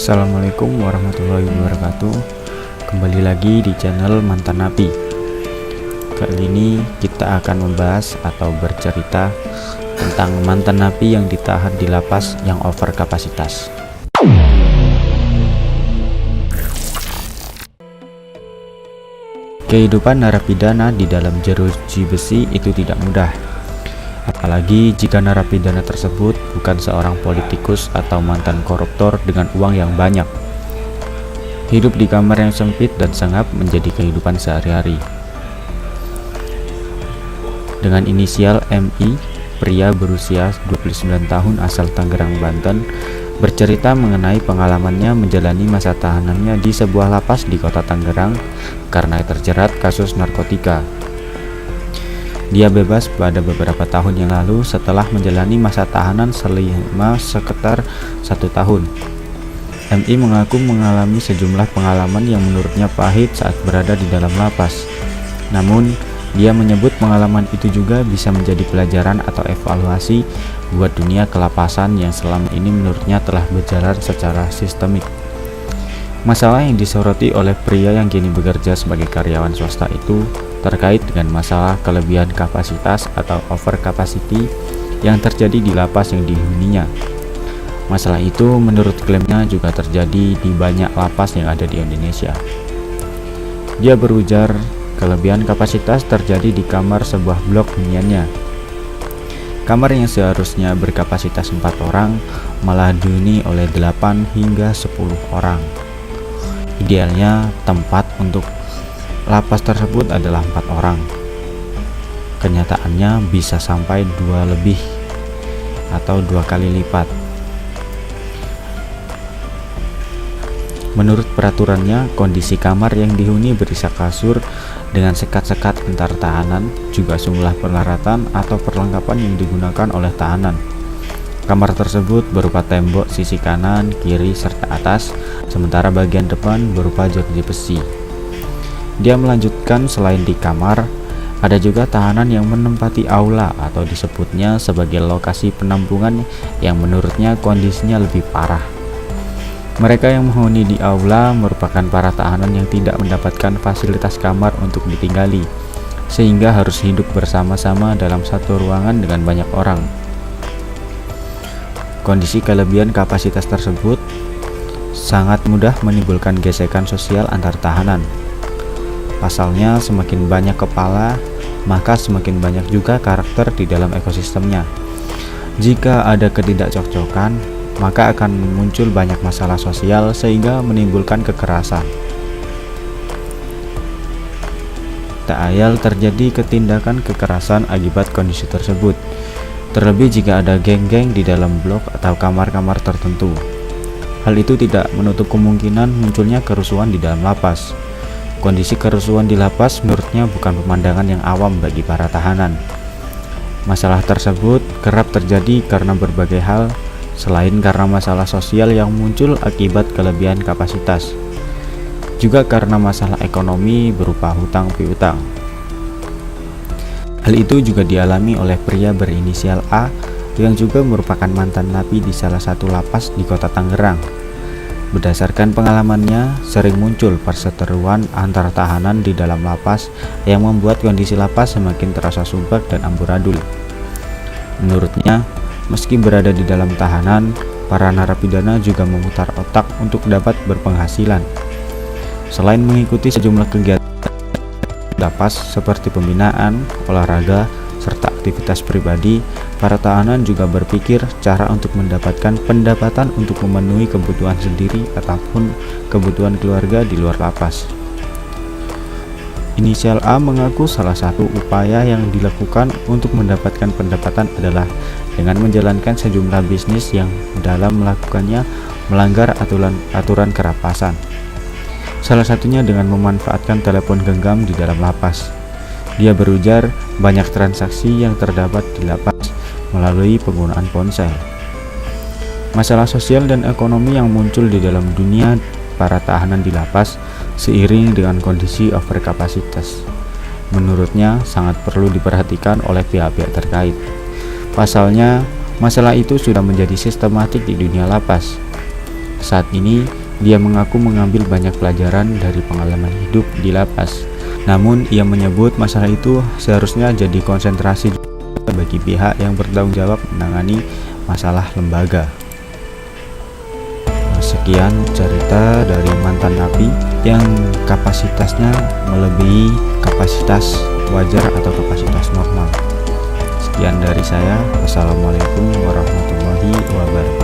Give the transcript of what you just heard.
Assalamualaikum warahmatullahi wabarakatuh. Kembali lagi di channel Mantan Napi. Kali ini kita akan membahas atau bercerita tentang mantan napi yang ditahan di lapas yang over kapasitas. Kehidupan narapidana di dalam jeruji besi itu tidak mudah. Apalagi jika narapidana tersebut bukan seorang politikus atau mantan koruptor dengan uang yang banyak. Hidup di kamar yang sempit dan sengap menjadi kehidupan sehari-hari. Dengan inisial MI, pria berusia 29 tahun asal Tangerang, Banten, bercerita mengenai pengalamannya menjalani masa tahanannya di sebuah lapas di kota Tangerang karena terjerat kasus narkotika. Dia bebas pada beberapa tahun yang lalu setelah menjalani masa tahanan selama sekitar 1 tahun. MI mengaku mengalami sejumlah pengalaman yang menurutnya pahit saat berada di dalam lapas. Namun, dia menyebut pengalaman itu juga bisa menjadi pelajaran atau evaluasi buat dunia kelapasan yang selama ini menurutnya telah berjalan secara sistemik. Masalah yang disoroti oleh pria yang kini bekerja sebagai karyawan swasta itu terkait dengan masalah kelebihan kapasitas atau over capacity yang terjadi di lapas yang dihuninya. Masalah itu menurut klaimnya juga terjadi di banyak lapas yang ada di Indonesia. Dia berujar kelebihan kapasitas terjadi di kamar sebuah blok huniannya. Kamar yang seharusnya berkapasitas 4 orang malah dihuni oleh 8 hingga 10 orang. Idealnya tempat untuk lapas tersebut adalah 4 orang. Kenyataannya bisa sampai 2 lebih atau 2 kali lipat. Menurut peraturannya, kondisi kamar yang dihuni berisi kasur dengan sekat-sekat antar tahanan, juga sejumlah peralatan atau perlengkapan yang digunakan oleh tahanan. Kamar tersebut berupa tembok sisi kanan, kiri, serta atas, sementara bagian depan berupa jeruji besi. Dia melanjutkan selain di kamar, ada juga tahanan yang menempati aula atau disebutnya sebagai lokasi penampungan yang menurutnya kondisinya lebih parah. Mereka yang menghuni di aula merupakan para tahanan yang tidak mendapatkan fasilitas kamar untuk ditinggali, sehingga harus hidup bersama-sama dalam satu ruangan dengan banyak orang. Kondisi kelebihan kapasitas tersebut sangat mudah menimbulkan gesekan sosial antar tahanan. Pasalnya, semakin banyak kepala, maka semakin banyak juga karakter di dalam ekosistemnya. Jika ada ketidakcocokan, maka akan muncul banyak masalah sosial sehingga menimbulkan kekerasan. Tak ayal terjadi ketindakan kekerasan akibat kondisi tersebut. Terlebih jika ada geng-geng di dalam blok atau kamar-kamar tertentu. Hal itu tidak menutup kemungkinan munculnya kerusuhan di dalam lapas. Kondisi kerusuhan di lapas menurutnya bukan pemandangan yang awam bagi para tahanan. Masalah tersebut kerap terjadi karena berbagai hal, selain karena masalah sosial yang muncul akibat kelebihan kapasitas, juga karena masalah ekonomi berupa hutang piutang. Hal itu juga dialami oleh pria berinisial A yang juga merupakan mantan napi di salah satu lapas di kota Tangerang. Berdasarkan pengalamannya, sering muncul perseteruan antar tahanan di dalam lapas yang membuat kondisi lapas semakin terasa sumpek dan amburadul. Menurutnya, meski berada di dalam tahanan, para narapidana juga memutar otak untuk dapat berpenghasilan. Selain mengikuti sejumlah kegiatan lapas seperti pembinaan, olahraga, serta aktivitas pribadi, para tahanan juga berpikir cara untuk mendapatkan pendapatan untuk memenuhi kebutuhan sendiri ataupun kebutuhan keluarga di luar lapas. Inisial A mengaku salah satu upaya yang dilakukan untuk mendapatkan pendapatan adalah dengan menjalankan sejumlah bisnis yang dalam melakukannya melanggar aturan kerapasan. Salah satunya dengan memanfaatkan telepon genggam di dalam lapas. Dia berujar banyak transaksi yang terdapat di lapas melalui penggunaan ponsel. Masalah sosial dan ekonomi yang muncul di dalam dunia para tahanan di lapas seiring dengan kondisi overkapasitas, menurutnya sangat perlu diperhatikan oleh pihak-pihak terkait. Pasalnya, masalah itu sudah menjadi sistematik di dunia lapas. Saat ini, dia mengaku mengambil banyak pelajaran dari pengalaman hidup di lapas. Namun, ia menyebut masalah itu seharusnya jadi konsentrasi bagi pihak yang bertanggung jawab menangani masalah lembaga. Sekian cerita dari mantan napi yang kapasitasnya melebihi kapasitas wajar atau kapasitas normal. Sekian dari saya. Wassalamualaikum warahmatullahi wabarakatuh.